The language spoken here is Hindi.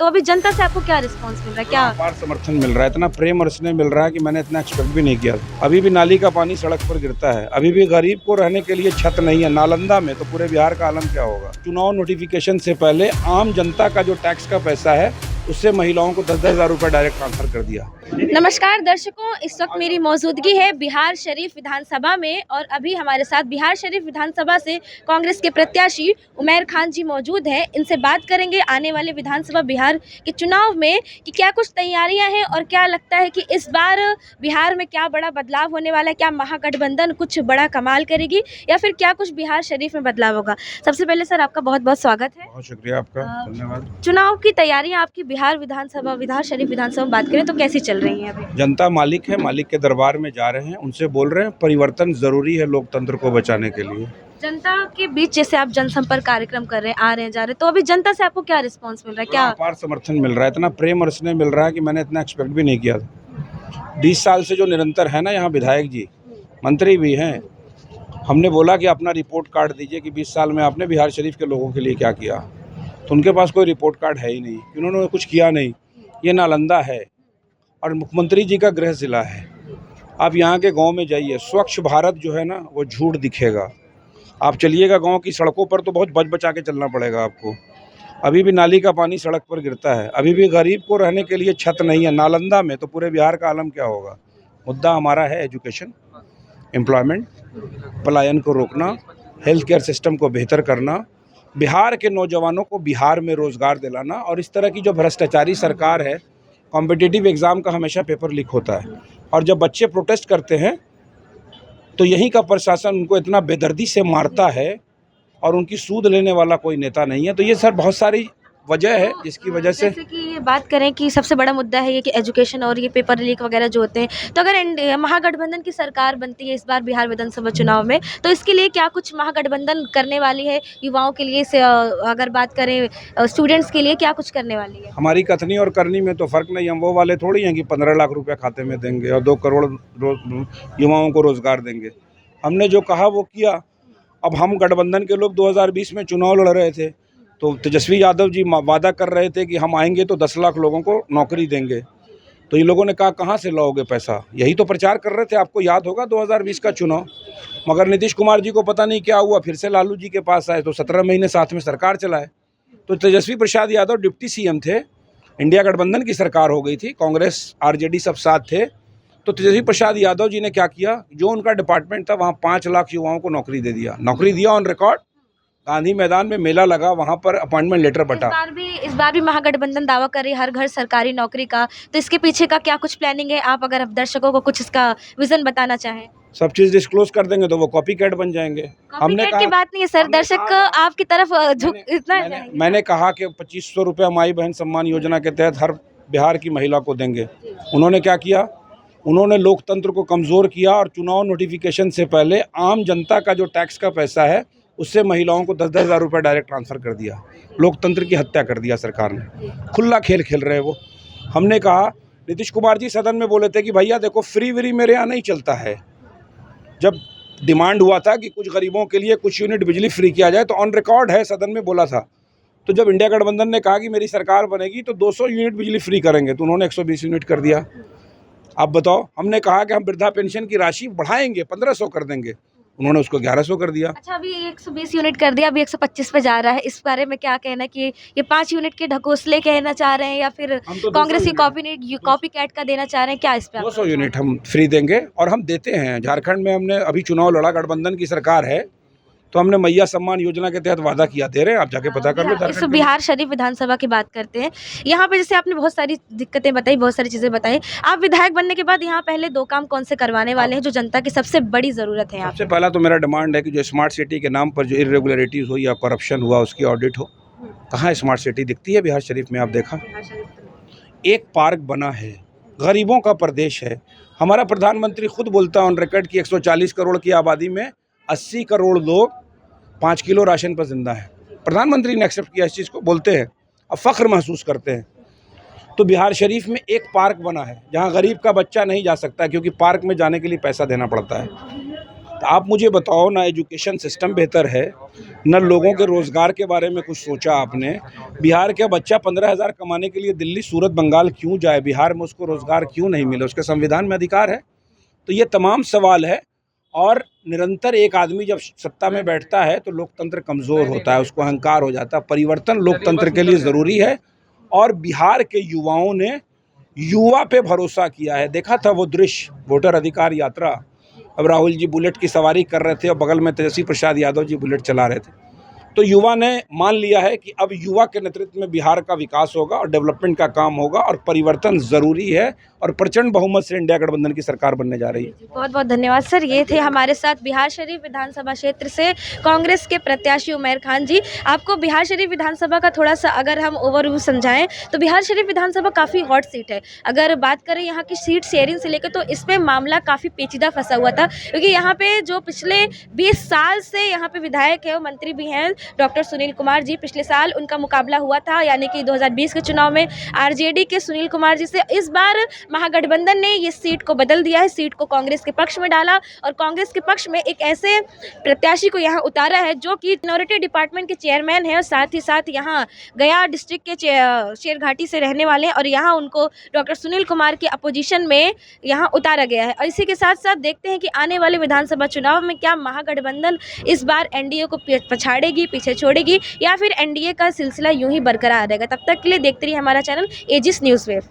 तो अभी जनता से आपको क्या रिस्पॉन्स मिल रहा है? क्या अपार समर्थन मिल रहा है, इतना प्रेम और स्नेह मिल रहा है कि मैंने इतना एक्सपेक्ट भी नहीं किया। अभी भी नाली का पानी सड़क पर गिरता है, अभी भी गरीब को रहने के लिए छत नहीं है। नालंदा में तो पूरे बिहार का आलम क्या होगा। चुनाव नोटिफिकेशन से पहले आम जनता का जो टैक्स का पैसा है उससे महिलाओं को 10-10 हज़ार रुपये डायरेक्ट ट्रांसफर कर दिया। नमस्कार दर्शकों, इस वक्त मेरी मौजूदगी है बिहार शरीफ विधानसभा में और अभी हमारे साथ बिहार शरीफ विधानसभा से कांग्रेस के प्रत्याशी उमैर खान जी मौजूद हैं। इनसे बात करेंगे आने वाले विधानसभा बिहार के चुनाव में कि क्या कुछ तैयारियां हैं और क्या लगता है कि इस बार बिहार में क्या बड़ा बदलाव होने वाला है। क्या महागठबंधन कुछ बड़ा कमाल करेगी या फिर क्या कुछ बिहार शरीफ में बदलाव होगा। सबसे पहले सर आपका बहुत बहुत स्वागत है। बहुत शुक्रिया आपका, धन्यवाद। चुनाव की तैयारियां आपकी बिहार शरीफ विधानसभा में बात करें तो कैसी चल रही है अभी? जनता मालिक है, मालिक के दरबार में जा रहे हैं, उनसे बोल रहे हैं परिवर्तन जरूरी है लोकतंत्र को बचाने के लिए। जनता के बीच जैसे आप जनसंपर्क कार्यक्रम कर रहे हैं, आ रहे हैं, जा रहे हैं, तो अभी जनता से आपको क्या रिस्पांस मिल रहा है? क्या अपार समर्थन मिल रहा है, इतना प्रेम और स्नेह मिल रहा है कि मैंने इतना एक्सपेक्ट भी नहीं किया था। 20 साल से जो निरंतर है ना, यहाँ विधायक जी मंत्री भी हैं, हमने बोला कि अपना रिपोर्ट कार्ड दीजिए कि 20 साल में आपने बिहार शरीफ के लोगों के लिए क्या किया, तो उनके पास कोई रिपोर्ट कार्ड है ही नहीं, उन्होंने कुछ किया नहीं। ये नालंदा है और मुख्यमंत्री जी का गृह जिला है। आप यहाँ के गांव में जाइए, स्वच्छ भारत जो है ना वो झूठ दिखेगा। आप चलिएगा गांव की सड़कों पर तो बहुत बच बचा के चलना पड़ेगा आपको। अभी भी नाली का पानी सड़क पर गिरता है, अभी भी गरीब को रहने के लिए छत नहीं है। नालंदा में तो पूरे बिहार का आलम क्या होगा। मुद्दा हमारा है एजुकेशन, एम्प्लॉयमेंट, पलायन को रोकना, हेल्थ केयर सिस्टम को बेहतर करना, बिहार के नौजवानों को बिहार में रोज़गार दिलाना। और इस तरह की जो भ्रष्टाचारी सरकार है, कॉम्पिटिटिव एग्ज़ाम का हमेशा पेपर लीक होता है और जब बच्चे प्रोटेस्ट करते हैं तो यहीं का प्रशासन उनको इतना बेदर्दी से मारता है और उनकी सूद लेने वाला कोई नेता नहीं है। तो ये सर बहुत सारी वजह है जिसकी वजह से जैसे कि ये बात करें कि सबसे बड़ा मुद्दा है ये कि एजुकेशन और ये पेपर लीक वगैरह जो होते हैं, तो अगर महागठबंधन की सरकार बनती है इस बार बिहार विधानसभा चुनाव में, तो इसके लिए क्या कुछ महागठबंधन करने वाली है युवाओं के लिए से अगर बात करें स्टूडेंट्स के लिए क्या कुछ करने वाली है? हमारी कथनी और करनी में तो फ़र्क नहीं। हम वो वाले थोड़ी हैं कि 15 लाख रुपया खाते में देंगे और 2 करोड़ युवाओं को रोज़गार देंगे। हमने जो कहा वो किया। अब हम गठबंधन के लोग 2020 में चुनाव लड़ रहे थे तो तेजस्वी यादव जी वादा कर रहे थे कि हम आएंगे तो 10 लाख लोगों को नौकरी देंगे। तो इन लोगों ने कहा कहाँ से लाओगे पैसा, यही तो प्रचार कर रहे थे। आपको याद होगा 2020 का चुनाव। मगर नीतीश कुमार जी को पता नहीं क्या हुआ, फिर से लालू जी के पास आए तो 17 महीने साथ में सरकार चलाए। तो तेजस्वी प्रसाद यादव डिप्टी सीएम थे, इंडिया गठबंधन की सरकार हो गई थी, कांग्रेस आरजेडी सब साथ थे। तो तेजस्वी प्रसाद यादव जी ने क्या किया, जो उनका डिपार्टमेंट था वहाँ 5 लाख युवाओं को नौकरी दे दिया। नौकरी दिया ऑन रिकॉर्ड, गांधी मैदान में मेला लगा, वहाँ पर अपॉइंटमेंट लेटर बटा। इस बार भी महागठबंधन दावा कर रही है हर घर सरकारी नौकरी का, तो इसके पीछे का क्या कुछ प्लानिंग है? आप अगर दर्शकों को कुछ इसका विजन बताना चाहें। सब चीज़ डिस्क्लोज कर देंगे तो वो कॉपी कैट बन जाएंगे। हमने कहा की बात नहीं है सर, दर्शक आपकी तरफ झुक इतना मैंने कहा कि 2500 रुपया माई बहन सम्मान योजना के तहत हर बिहार की महिला को देंगे। उन्होंने क्या किया, उन्होंने लोकतंत्र को कमज़ोर किया और चुनाव नोटिफिकेशन से पहले आम जनता का जो टैक्स का पैसा है उससे महिलाओं को 10-10 हज़ार रुपये डायरेक्ट ट्रांसफ़र कर दिया। लोकतंत्र की हत्या कर दिया सरकार ने, खुला खेल खेल रहे वो। हमने कहा, नीतीश कुमार जी सदन में बोले थे कि भैया देखो फ्री व्री मेरे यहाँ नहीं चलता है। जब डिमांड हुआ था कि कुछ गरीबों के लिए कुछ यूनिट बिजली फ्री किया जाए तो ऑन रिकॉर्ड है सदन में बोला था। तो जब इंडिया गठबंधन ने कहा कि मेरी सरकार बनेगी तो 200 यूनिट बिजली फ्री करेंगे तो उन्होंने 120 यूनिट कर दिया। आप बताओ, हमने कहा कि हम वृद्धा पेंशन की राशि बढ़ाएंगे, 1500 कर देंगे, उन्होंने उसको 1100 कर दिया। अच्छा, अभी 120 यूनिट कर दिया, अभी 125 पे जा रहा है। इस बारे में क्या कहना कि ये 5 यूनिट के ढकोसले कहना चाह रहे हैं या फिर तो कांग्रेस की कॉपी कैट का देना चाह रहे हैं? क्या इस पे 200 यूनिट हम फ्री देंगे और हम देते हैं। झारखंड में हमने अभी चुनाव लड़ा, गठबंधन की सरकार है, तो हमने मैया सम्मान योजना के तहत वादा किया, दे रहे हैं, आप जाके पता कर लो। इस बिहार शरीफ विधानसभा की बात करते हैं, यहाँ पे जैसे आपने बहुत सारी दिक्कतें बताई, बहुत सारी चीज़ें बताई। आप विधायक बनने के बाद यहाँ पहले 2 काम कौन से करवाने वाले हैं जो जनता की सबसे बड़ी ज़रूरत है? सबसे पहला तो मेरा डिमांड है कि जो स्मार्ट सिटी के नाम पर जो इरेगुलरिटीज़ हुई या करप्शन हुआ उसकी ऑडिट हो। कहाँ स्मार्ट सिटी दिखती है बिहार शरीफ में? आप देखा, एक पार्क बना है, गरीबों का प्रदेश है। हमारा प्रधानमंत्री खुद बोलता है ऑन रिकॉर्ड कि 140 करोड़ की आबादी में 80 करोड़ लोग 5 किलो राशन पर जिंदा है। प्रधानमंत्री ने एक्सेप्ट किया इस चीज़ को, बोलते हैं, अब फ़ख्र महसूस करते हैं। तो बिहार शरीफ में एक पार्क बना है जहां गरीब का बच्चा नहीं जा सकता क्योंकि पार्क में जाने के लिए पैसा देना पड़ता है। तो आप मुझे बताओ ना, एजुकेशन सिस्टम बेहतर है, न लोगों के रोज़गार के बारे में कुछ सोचा आपने। बिहार का बच्चा 15,000 कमाने के लिए दिल्ली, सूरत, बंगाल क्यों जाए? बिहार में उसको रोज़गार क्यों नहीं मिले? उसके संविधान में अधिकार है। तो ये तमाम सवाल है। और निरंतर एक आदमी जब सत्ता में बैठता है तो लोकतंत्र कमज़ोर होता है, उसको अहंकार हो जाता है। परिवर्तन लोकतंत्र के लिए ज़रूरी है और बिहार के युवाओं ने युवा पे भरोसा किया है। देखा था वो दृश्य, वोटर अधिकार यात्रा। अब राहुल जी बुलेट की सवारी कर रहे थे और बगल में तेजस्वी प्रसाद यादव जी बुलेट चला रहे थे। तो युवा ने मान लिया है कि अब युवा के नेतृत्व में बिहार का विकास होगा और डेवलपमेंट का काम होगा और परिवर्तन ज़रूरी है और प्रचंड बहुमत से इंडिया गठबंधन की सरकार बनने जा रही है। बहुत बहुत धन्यवाद सर। ये थे हमारे साथ बिहार शरीफ विधानसभा क्षेत्र से कांग्रेस के प्रत्याशी उमैर खान जी। आपको बिहार शरीफ विधानसभा का थोड़ा सा अगर हम ओवरव्यू समझाएं तो बिहार शरीफ विधानसभा काफ़ी हॉट सीट है। अगर बात करें यहाँ की सीट शेयरिंग से लेकर तो इसमें मामला काफ़ी पेचीदा फंसा हुआ था, क्योंकि यहाँ पे जो पिछले 20 साल से यहाँ पे विधायक है और मंत्री भी हैं डॉक्टर सुनील कुमार जी, पिछले साल उनका मुकाबला हुआ था यानी कि 2020 के चुनाव में आरजेडी के सुनील कुमार जी से। इस बार महागठबंधन ने ये सीट को बदल दिया है, सीट को कांग्रेस के पक्ष में डाला और कांग्रेस के पक्ष में एक ऐसे प्रत्याशी को यहाँ उतारा है जो कि माइनॉरिटी डिपार्टमेंट के चेयरमैन है और साथ ही साथ यहाँ गया डिस्ट्रिक्ट के शेरघाटी से रहने वाले हैं और यहाँ उनको डॉक्टर सुनील कुमार के अपोजिशन में यहाँ उतारा गया है। और इसी के साथ साथ देखते हैं कि आने वाले विधानसभा चुनाव में क्या महागठबंधन इस बार एनडीए को पछाड़ेगी, पीछे छोड़ेगी या फिर एनडीए का सिलसिला यूं ही बरकरार रहेगा। तब तक के लिए देखते रहिए हमारा चैनल एजिस न्यूज़ वेब।